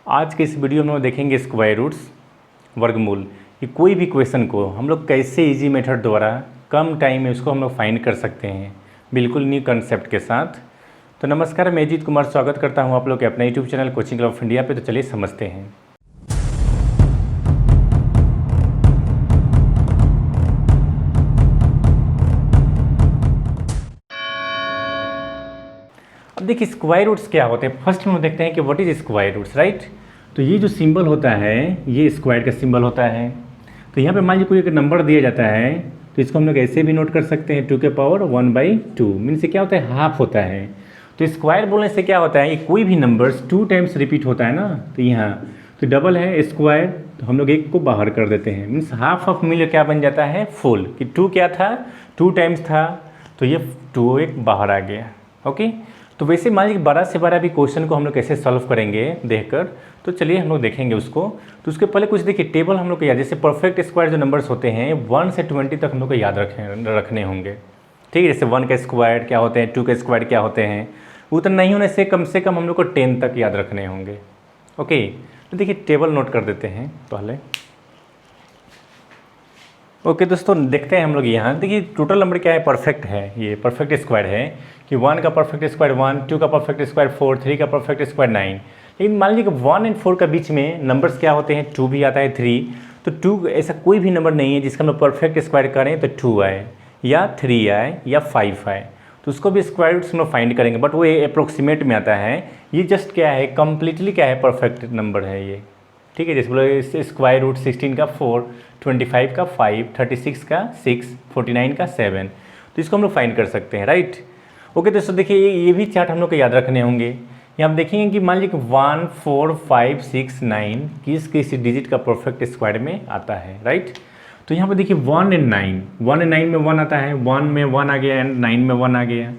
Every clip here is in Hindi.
आज के इस वीडियो में हम देखेंगे स्क्वायर रूट्स, वर्गमूल, कि कोई भी क्वेश्चन को हम लोग कैसे इजी मेथड द्वारा कम टाइम में उसको हम लोग फाइंड कर सकते हैं, बिल्कुल न्यू कंसेप्ट के साथ। तो नमस्कार, मैं अजीत कुमार स्वागत करता हूं आप लोग के अपने YouTube channel coaching club of India पे। तो चलिए समझते हैं। अब देखिए स्क्वायर रूट्स क्या होते हैं। फर्स्ट हम देखते हैं कि what is square roots, right. तो ये जो सिंबल होता है ये स्क्वायर का सिंबल होता है। तो यहाँ पे मान लीजिए कोई एक नंबर दिया जाता है तो इसको हम लोग ऐसे भी नोट कर सकते हैं 2 के पावर 1/2 मीन्स क्या होता है, हाफ होता है। तो स्क्वायर बोलने से क्या होता है, ये कोई भी नंबर्स 2 टाइम्स रिपीट होता है ना। तो यहाँ तो डबल है स्क्वायर, तो हम लोग एक को बाहर कर देते हैं, मीन्स हाफ ऑफ मिल क्या बन जाता है, फुल। कि 2 क्या था, 2 टाइम्स था, तो ये 2 एक बाहर आ गया। ओके, तो वैसे मान लीजिए बड़ा से बड़ा भी क्वेश्चन को हम लोग कैसे सॉल्व करेंगे देखकर, तो चलिए हम लोग देखेंगे उसको। तो उसके पहले कुछ देखिए टेबल हम लोग को याद, जैसे परफेक्ट स्क्वायर जो नंबर्स होते हैं 1 से 20 तक हम लोग को याद रखने होंगे। ठीक है, जैसे 1 का स्क्वायर क्या होते हैं, 2 का स्क्वायर क्या होते हैं, उतना नहीं होने से कम हम लोग को 10 तक याद रखने होंगे। ओके, तो देखिए टेबल नोट कर देते हैं पहले। ओके दोस्तों, देखते हैं हम लोग यहाँ। देखिए टोटल नंबर क्या है, परफेक्ट है, ये परफेक्ट स्क्वायर है कि 1 का परफेक्ट स्क्वायर 1, 2 का परफेक्ट स्क्वायर 4, 3 का परफेक्ट स्क्वायर 9। लेकिन मान लीजिए कि 1 और 4 का बीच में नंबर्स क्या होते हैं, 2 भी आता है, 3। तो 2 ऐसा कोई भी नंबर नहीं है जिसका हम लोग परफेक्ट स्क्वायर करें तो 2 आए या 3 आए या 5 आए, तो उसको भी स्क्वायर रूट्स हम लोग फाइंड करेंगे। बट वो अप्रोक्सीमेट में आता है, ये जस्ट क्या है, कम्प्लीटली क्या है, परफेक्ट नंबर है ये। ठीक है, जैसे बोलो स्क्वायर रूट 16 का 4, 25 का 5, 36 का 6, 49 का 7, तो इसको हम लोग फाइंड कर सकते हैं, राइट। ओके दोस्तों, देखिए ये भी चार्ट हम लोग को याद रखने होंगे। यहाँ आप देखेंगे कि मान लीजिए कि 1, 4, 5, 6, 9 किस डिजिट का परफेक्ट स्क्वायर में आता है, राइट। तो यहाँ पर देखिए 1 और 9, 1 और 9 में 1 आता है, 1 में 1 आ गया एंड 9 में 1 आ गया।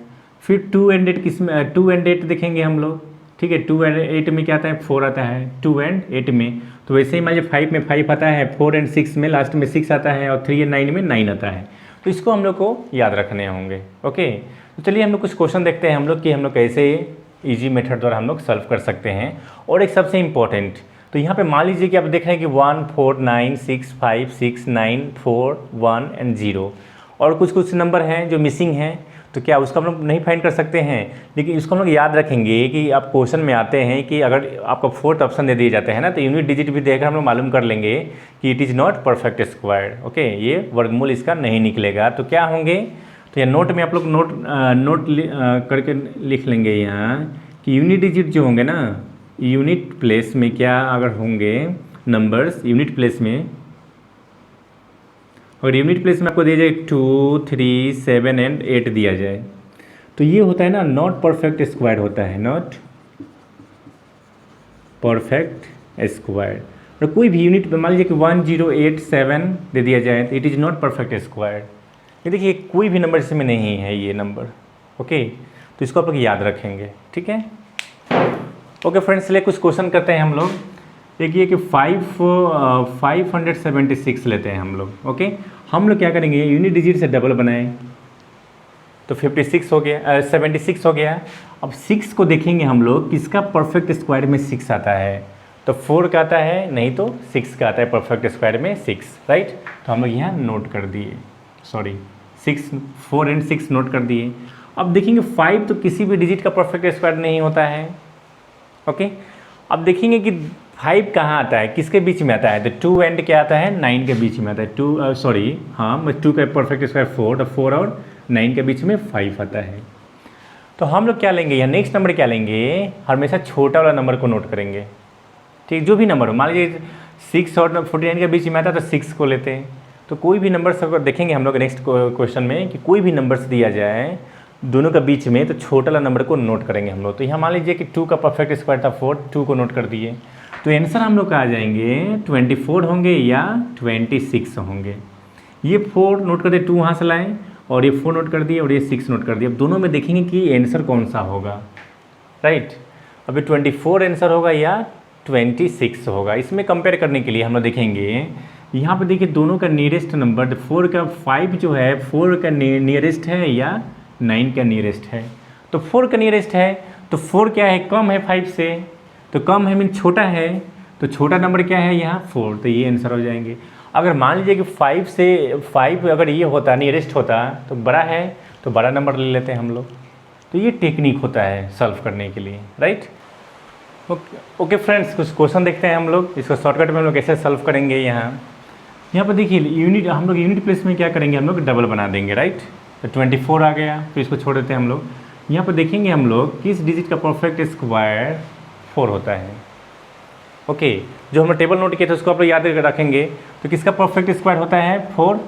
फिर 2 एंड 8 किस में, 2 एंड 8 देखेंगे हम लोग। ठीक है, 2 एंड 8 में क्या आता है, 4 आता है 2 एंड 8 में। तो वैसे ही मान लीजिए 5 में 5 आता है, 4 एंड 6 में लास्ट में 6 आता है, और 3 एंड 9 में 9 आता है। तो इसको हम लोग को याद रखने होंगे। ओके, तो चलिए हम लोग कुछ क्वेश्चन देखते हैं हम लोग कि हम लोग कैसे इजी मेथड द्वारा हम लोग सॉल्व कर सकते हैं। और एक सबसे इम्पोर्टेंट, तो यहाँ पे मान लीजिए कि आप देख रहे हैं कि 1, 4, 9, 6, 5, 6, 9, 4, 1 एंड 0, और कुछ नंबर हैं जो मिसिंग हैं। तो क्या उसको हम लोग नहीं फाइंड कर सकते हैं, लेकिन इसको हम लोग याद रखेंगे कि आप क्वेश्चन में आते हैं कि अगर आपको 4th ऑप्शन दे दिए जाते हैं ना, तो यूनिट डिजिट भी देखकर हम लोग मालूम कर लेंगे कि it is not perfect square. Okay, ये वर्गमूल इसका नहीं निकलेगा। तो क्या होंगे, तो यहाँ नोट में आप लोग नोट करके लिख लेंगे यहाँ कि यूनिट डिजिट जो होंगे ना, यूनिट प्लेस में क्या अगर होंगे नंबर्स, यूनिट प्लेस में, और यूनिट प्लेस में आपको दिया जाए 2, 3, 7 एंड 8 दिया जाए, तो ये होता है ना नॉट परफेक्ट स्क्वायर होता है, नॉट परफेक्ट स्क्वायर। और कोई भी यूनिट मान लीजिए कि 1, 0, 8, 7 दे दिया जाए तो it is not perfect square. ये देखिए कोई भी नंबर इसमें नहीं है ये नंबर। ओके, तो इसको आप लोग याद रखेंगे, ठीक है। ओके फ्रेंड्स, चलिए कुछ क्वेश्चन करते हैं हम लोग। एक ये कि 576 लेते हैं हम लोग। ओके, हम लोग क्या करेंगे, यूनिट डिजिट से डबल बनाएं तो 56 हो गया, 76 हो गया। अब 6 को देखेंगे हम लोग किसका परफेक्ट स्क्वायर में 6 आता है, तो 4 का आता है, नहीं तो 6 का आता है परफेक्ट स्क्वायर में 6, राइट। तो हम लोग यहाँ नोट कर दिए, सॉरी 6, 4 एंड 6 नोट कर दिए। अब देखेंगे 5 तो किसी भी डिजिट का परफेक्ट स्क्वायर नहीं होता है। ओके, अब देखेंगे कि 5 कहाँ आता है, किसके बीच में आता है, तो 2 एंड क्या आता है, 9 के बीच में आता है। 2 का परफेक्ट स्क्वायर 4, तो 4 और 9 के बीच में 5 आता है। तो हम लोग क्या लेंगे, यहाँ नेक्स्ट नंबर क्या लेंगे, हमेशा छोटा वाला नंबर को नोट करेंगे। ठीक, जो भी नंबर हो, मान लीजिए 6 और 49 के बीच में आता है तो 6 को लेते हैं। तो कोई भी नंबर सब देखेंगे हम लोग नेक्स्ट क्वेश्चन में कि कोई भी नंबर्स दिया जाए दोनों के बीच में, तो छोटा वाला नंबर को नोट करेंगे हम लोग। तो यहाँ मान लीजिए कि 2 का परफेक्ट स्क्वायर था 4, 2 को नोट कर दिए, तो आंसर हम लोग का आ जाएंगे 24 होंगे या 26 होंगे। ये 4 नोट कर दिए, 2 वहाँ से लाएँ, और ये 4 नोट कर दिए, और ये 6 नोट कर दिए। अब दोनों में देखेंगे कि आंसर कौन सा होगा, राइट। अभी 24 आंसर होगा या 26 होगा। इसमें कंपेयर करने के लिए हम लोग देखेंगे, यहाँ पर देखिए दोनों का नियरेस्ट नंबर, 4 का 5 जो है 4 का नियरेस्ट है या 9 का नियरेस्ट है। तो 4 का नियरेस्ट है, तो 4 क्या है, कम है 5 से, तो कम है मीन छोटा है, तो छोटा नंबर क्या है यहाँ 4, तो ये आंसर हो जाएंगे। अगर मान लीजिए कि 5 से 5 अगर ये होता नियरेस्ट होता तो बड़ा है तो बड़ा नंबर ले लेते हैं हम लोग। तो ये टेक्निक होता है सॉल्व करने के लिए, राइट। ओके फ्रेंड्स, कुछ क्वेश्चन देखते हैं हम लोग, इसको शॉर्टकट में हम लोग कैसे सॉल्व करेंगे। यहाँ पर देखिए यूनिट, हम लोग यूनिट प्लेस में क्या करेंगे, हम लोग डबल बना देंगे, राइट। तो 24 आ गया, तो इसको छोड़ देते हैं हम लोग। यहाँ पर देखेंगे हम लोग किस डिजिट का परफेक्ट स्क्वायर 4 होता है। ओके, जो हम लोग टेबल नोट किए थे उसको आप लोग याद रखेंगे। तो किसका परफेक्ट स्क्वायर होता है 4,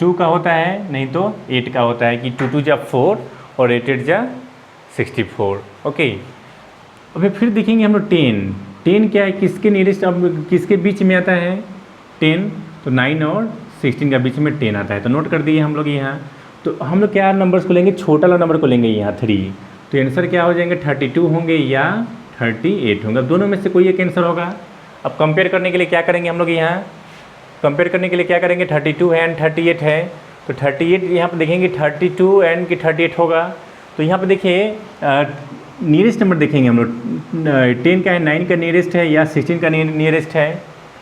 2 का होता है, नहीं तो 8 का होता है कि 2 2 जा 4 और 8 8 जा 64। ओके, अभी फिर देखेंगे हम लोग 10 क्या है, किसके नियरेस्ट, अब किसके बीच में आता है 10, तो 9 और 16 का बीच में 10 आता है। तो नोट कर दिए हम लोग यहाँ। तो हम लोग क्या नंबर्स को लेंगे, छोटा वाला नंबर को लेंगे यहाँ 3। तो आंसर क्या हो जाएंगे 32 होंगे या 38 होंगे, दोनों में से कोई एक आंसर होगा। अब कंपेयर करने के लिए क्या करेंगे हम लोग, यहाँ कंपेयर करने के लिए क्या करेंगे, 32 है एंड 38 है, तो 38 यहाँ पर देखेंगे 32 एंड की 38 होगा। तो यहाँ पर देखिए नियरेस्ट नंबर देखेंगे हम लोग, 10 का है, 9 का नियरेस्ट है या 16 का नियरेस्ट है।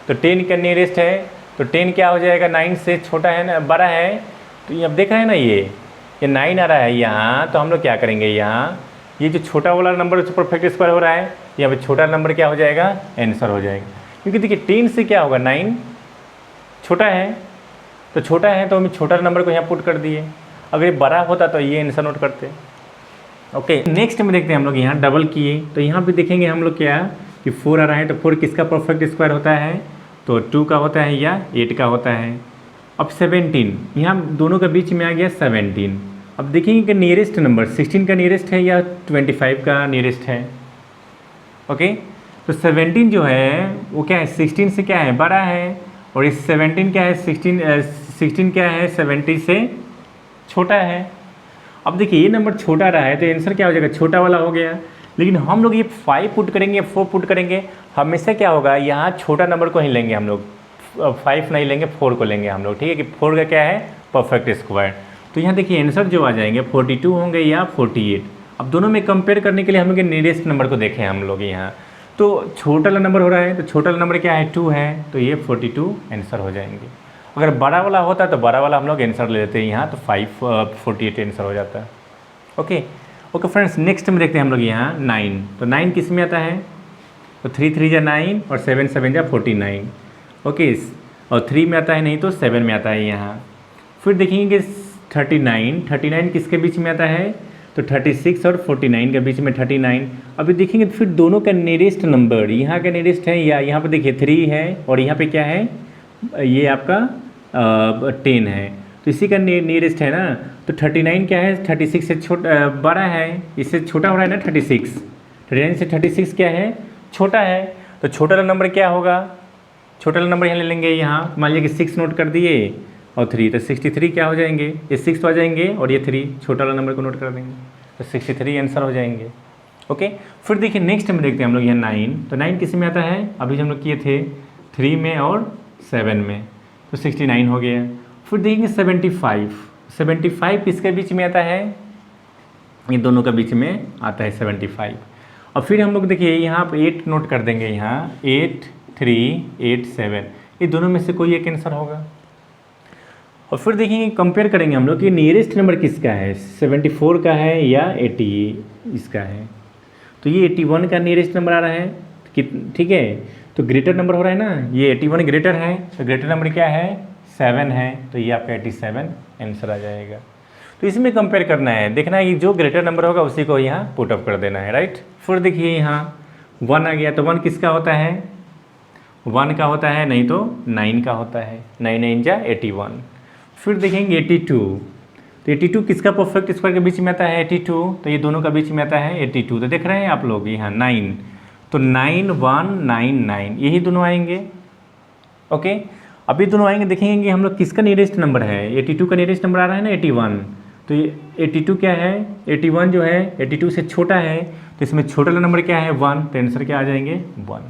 तो 10 का नियरेस्ट है, तो 10 क्या हो जाएगा 9 से छोटा है ना, बड़ा है। तो ये अब देख रहे हैं ना, ये 9 आ रहा है यहाँ। तो हम लोग क्या करेंगे, यहाँ ये जो छोटा वाला नंबर परफेक्ट स्क्वायर हो रहा है, यहाँ पे छोटा नंबर क्या हो जाएगा, आंसर हो जाएगा। क्योंकि देखिए 10 से क्या होगा 9 छोटा है, तो छोटा है तो हम छोटा नंबर को यहाँ पुट कर दिए। अगर ये बड़ा होता तो ये आंसर नोट करते। ओके, नेक्स्ट में देखते हैं हम लोग, यहाँ डबल किए तो यहाँ पे देखेंगे हम लोग क्या कि 4 आ रहा है, तो 4 किसका परफेक्ट स्क्वायर होता है, तो 2 का होता है या 8 का होता है। अब 17 यहाँ दोनों के बीच में आ गया 17। अब देखेंगे कि नियरेस्ट नंबर 16 का नियरेस्ट है या 25 का नियरेस्ट है। ओके, तो 17 जो है वो क्या है 16 से क्या है बड़ा है, और इस 17 क्या है 16 क्या है 70 से छोटा है। अब देखिए ये नंबर छोटा रहा है तो आंसर क्या हो जाएगा, छोटा वाला हो गया। लेकिन हम लोग ये 5 पुट करेंगे, 4 पुट करेंगे, हमेशा क्या होगा यहाँ छोटा नंबर को ही लेंगे हम लोग, 5 नहीं लेंगे 4 को लेंगे हम लोग, ठीक है। कि 4 का क्या है परफेक्ट स्क्वायर। तो यहाँ देखिए आंसर जो आ जाएंगे 42 होंगे या 48। अब दोनों में कंपेयर करने के लिए हम लोग नियरेस्ट नंबर को देखें हम लोग यहाँ। तो छोटा वाला नंबर हो रहा है, तो छोटा वाला नंबर क्या है 2 है, तो ये 42 आंसर हो जाएंगे। अगर बड़ा वाला होता तो बड़ा वाला हम लोग आंसर ले लेते हैं यहाँ, तो 48 आंसर हो जाता है। ओके फ्रेंड्स, नेक्स्ट में देखते हैं हम लोग यहाँ 9। तो 9 किस में आता है, तो 3 3 जा 9 और 7 7 जा 49। ओके, और 3 में आता है, नहीं तो 7 में आता है यहाँ। फिर देखेंगे 39 किसके बीच में आता है, तो 36 और 49 के बीच में 39। अभी देखेंगे फिर दोनों का नियरेस्ट नंबर, यहाँ का नियरेस्ट है या यहाँ पे देखिए 3 है और यहाँ पे क्या है, ये आपका 10 है, तो इसी का नियरेस्ट है ना। तो 39 क्या है 36 से छोटा बड़ा है, इससे छोटा हो रहा है ना 39 से 36 क्या है छोटा है। तो छोटा वाला नंबर क्या होगा, छोटा वाला नंबर यहाँ ले लेंगे, यहाँ मान लीजिए कि 6 नोट कर दिए और 3, तो 63 क्या हो जाएंगे, ये 6 तो आ जाएंगे और ये 3 छोटा वाला नंबर को नोट कर देंगे, तो 63 आंसर हो जाएंगे। ओके, फिर देखिए नेक्स्ट में देखते हैं हम लोग यहाँ 9। तो 9 किस में आता है, अभी हम लोग किए थे 3 में और 7 में, तो 69 हो गया। फिर देखेंगे 75 किसके बीच में आता है, ये दोनों के बीच में आता है 75। और फिर हम लोग देखिए यहाँ पर 8 नोट कर देंगे, यहाँ 8 3 8 7, ये दोनों में से कोई एक आंसर होगा। और फिर देखेंगे कंपेयर करेंगे हम लोग कि नियरेस्ट नंबर किसका है, 74 का है या 80 इसका है। तो ये 81 का नियरेस्ट नंबर आ रहा है, ठीक है। तो ग्रेटर नंबर हो रहा है ना, ये 81 ग्रेटर है, तो ग्रेटर नंबर क्या है 7 है, तो ये आपका 87 आंसर आ जाएगा। तो इसमें कंपेयर करना है, देखना है कि जो ग्रेटर नंबर होगा उसी को यहाँ पुट अप कर देना है, राइट। फिर देखिए यहाँ 1 आ गया, तो 1 किसका होता है, 1 का होता है, नहीं तो 9 का होता है, 9 9 जा 81। फिर देखेंगे 82, तो 82 किसका परफेक्ट स्क्वायर के बीच में आता है 82, तो ये दोनों का बीच में आता है 82। तो देख रहे हैं आप लोग यहाँ 9, तो 9 1 9 9 यही दोनों आएंगे। ओके, अभी दोनों आएंगे, देखेंगे कि हम लोग किसका नियरेस्ट नंबर है, 82 का नियरेस्ट नंबर आ रहा है ना 81, तो ये 82 क्या है 81 जो है 82 से छोटा है, तो इसमें छोटा वाला नंबर क्या है 1, तो आंसर क्या आ जाएंगे 1।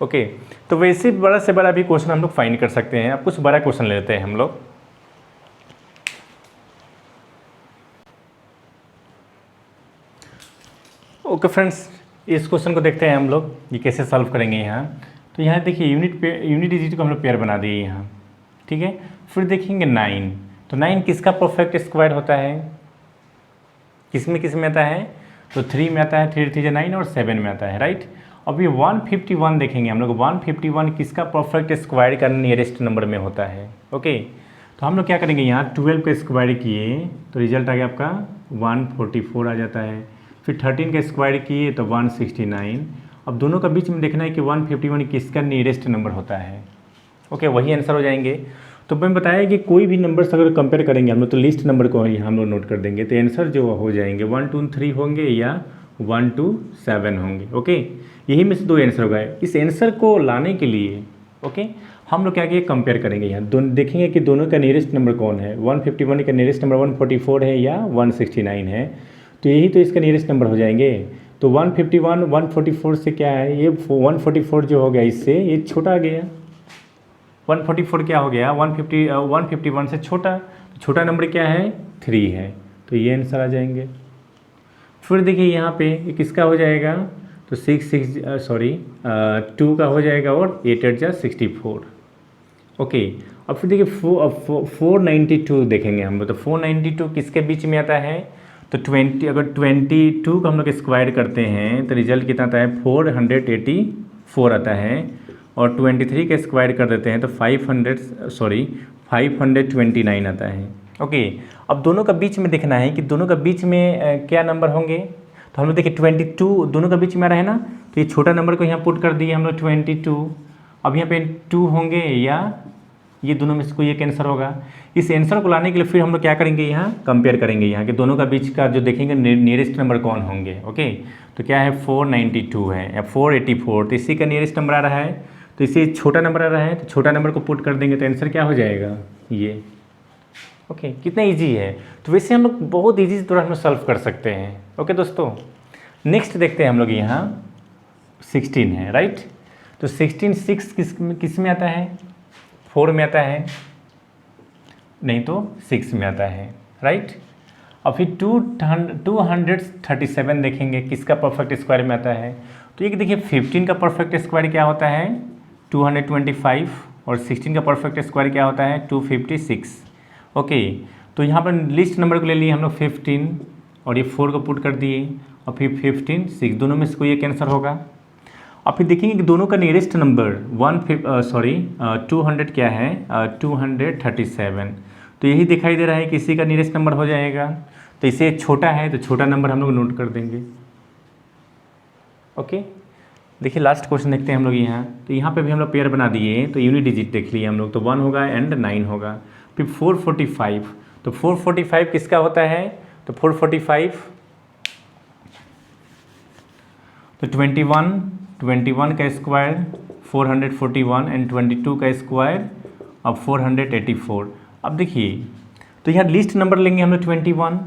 ओके, तो वैसे बड़ा से बड़ा भी क्वेश्चन हम लोग फाइंड कर सकते हैं। अब कुछ बड़ा क्वेश्चन लेते हैं हम लोग। ओके फ्रेंड्स, इस क्वेश्चन को देखते हैं हम लोग, ये कैसे सॉल्व करेंगे यहाँ। तो यहाँ देखिए यूनिट डिजिट को हम लोग पेयर बना दिए यहाँ, ठीक है। फिर देखेंगे 9, तो 9 किसका परफेक्ट स्क्वायर होता है, किस में आता है, तो 3 में आता है, 3 3 9 और 7 में आता है, राइट। अब ये 151 देखेंगे हम लोग, 151 किसका परफेक्ट स्क्वायर का नियरेस्ट नंबर में होता है, ओके। तो हम लोग क्या करेंगे यहाँ 12 का स्क्वायर किए तो रिजल्ट आ गया आपका 144 आ जाता है। फिर 13 का स्क्वायर किए तो 169। अब दोनों का बीच में देखना है कि 151 किसका नियरेस्ट नंबर होता है, ओके, वही आंसर हो जाएंगे। तो मैं बताया कि कोई भी नंबर्स अगर कंपेयर करेंगे हम लोग तो लिस्ट नंबर को यहाँ हम लोग नोट कर देंगे, तो आंसर जो हो जाएंगे 1 2 3 होंगे या 1 2 7 होंगे, ओके। यही में से दो आंसर होगा। इस आंसर को लाने के लिए, ओके, हम लोग क्या किए कंपेयर करेंगे यहाँ, देखेंगे कि दोनों का नियरेस्ट नंबर कौन है। 151 का नियरेस्ट नंबर 144 है या 169 है, तो यही तो इसका नियरेस्ट नंबर हो जाएंगे। तो 151 144 से क्या है, ये 144 जो हो गया इससे ये छोटा आ गया, 144 क्या हो गया 151 से छोटा, छोटा नंबर क्या है 3 है, तो ये आंसर आ जाएंगे। फिर देखिए यहाँ पे ये किसका हो जाएगा, तो 2 का हो जाएगा और 8 8 जा 64, ओके। अब फिर देखिए 492 देखेंगे हम लोग, तो 492 किसके बीच में आता है, तो 20, अगर 22 को हम लोग स्क्वायर करते हैं तो रिजल्ट कितना आता है 484 आता है, और 23 का स्क्वायर कर देते हैं तो 529 आता है, ओके। अब दोनों का बीच में देखना है कि दोनों का बीच में क्या नंबर होंगे। तो हम लोग देखिए 22 दोनों का बीच में आ रहा है ना, तो ये छोटा नंबर को यहाँ पुट कर दिए हम लोग 22। अब यहाँ पे 2 होंगे या ये दोनों में से कोई एक आंसर होगा। इस आंसर को लाने के लिए फिर हम लोग क्या करेंगे यहाँ कंपेयर करेंगे यहाँ कि दोनों का बीच का जो देखेंगे नियरेस्ट नंबर कौन होंगे, ओके। तो क्या है 492 है या 484, तो इसी का नियरेस्ट नंबर आ रहा है, तो इसे छोटा नंबर आ रहा है, तो छोटा नंबर को पुट कर देंगे तो आंसर क्या हो जाएगा ये, ओके। कितना ईजी है, तो वैसे हम लोग बहुत ईजी से हम लोग सॉल्व कर सकते हैं, ओके दोस्तों। नेक्स्ट देखते हैं हम लोग यहाँ 16 है, राइट। तो 16 6 किस में आता है, 4 में आता है, नहीं तो 6 में आता है, राइट। और फिर 237 देखेंगे किसका परफेक्ट स्क्वायर में आता है, तो ये देखिए 15 का परफेक्ट स्क्वायर क्या होता है 225, और 16 का परफेक्ट स्क्वायर क्या होता है 256, ओके। तो यहाँ पर लिस्ट नंबर को ले लिए हम लोग 15 और ये 4 को पुट कर दिए, और फिर 15 6 दोनों में से कोई एक आंसर होगा। अब फिर देखेंगे कि दोनों का नियरेस्ट नंबर 200 क्या है 237, तो यही दिखाई दे रहा है कि इसी का नियरेस्ट नंबर हो जाएगा, तो इसे छोटा है तो छोटा नंबर हम लोग नोट कर देंगे, ओके। देखिए लास्ट क्वेश्चन देखते हैं हम लोग यहाँ, तो यहाँ पे भी हम लोग पेयर बना दिए, तो यूनिट डिजिट देख लिए हम लोग, तो 1 होगा एंड 9 होगा। फिर 445, तो 445 किसका होता है, तो 445 तो 21 का स्क्वायर 441 एंड 22 का स्क्वायर अब 484। अब देखिए तो यहाँ लिस्ट नंबर लेंगे हम लोग 21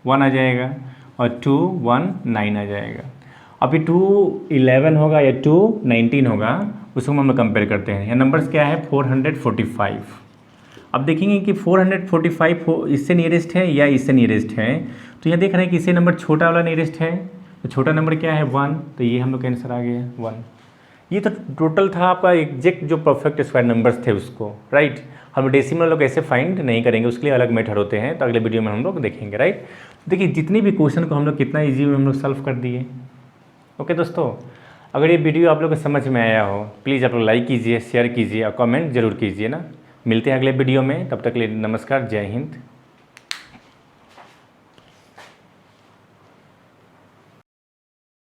1 आ जाएगा और 2 1 9 आ जाएगा। अभी 2 11 होगा या 2 19 होगा, उसको हम लोग कंपेयर करते हैं। यहाँ नंबर्स क्या है 445। अब देखेंगे कि 445 इससे नियरेस्ट है या इससे नियरेस्ट है, तो यहाँ देख रहे हैं कि इससे नंबर छोटा वाला नियरेस्ट है, तो छोटा नंबर क्या है 1, तो ये हम लोग का आंसर आ गया 1। ये तो टोटल था आपका एग्जैक्ट जो परफेक्ट स्क्वायर नंबर्स थे उसको, राइट। हम डेसिमल लोग ऐसे फाइंड नहीं करेंगे, उसके लिए अलग मेथड होते हैं, तो अगले वीडियो में हम लोग देखेंगे, राइट। देखिए जितने भी क्वेश्चन को हम लोग कितना ईजी में हम लोग सॉल्व कर दिए, ओके दोस्तों। अगर ये वीडियो आप लोग को समझ में आया हो प्लीज़ आप लोग लाइक कीजिए, शेयर कीजिए और कमेंट जरूर कीजिए ना। मिलते हैं अगले वीडियो में, तब तक के लिए नमस्कार, जय हिंद।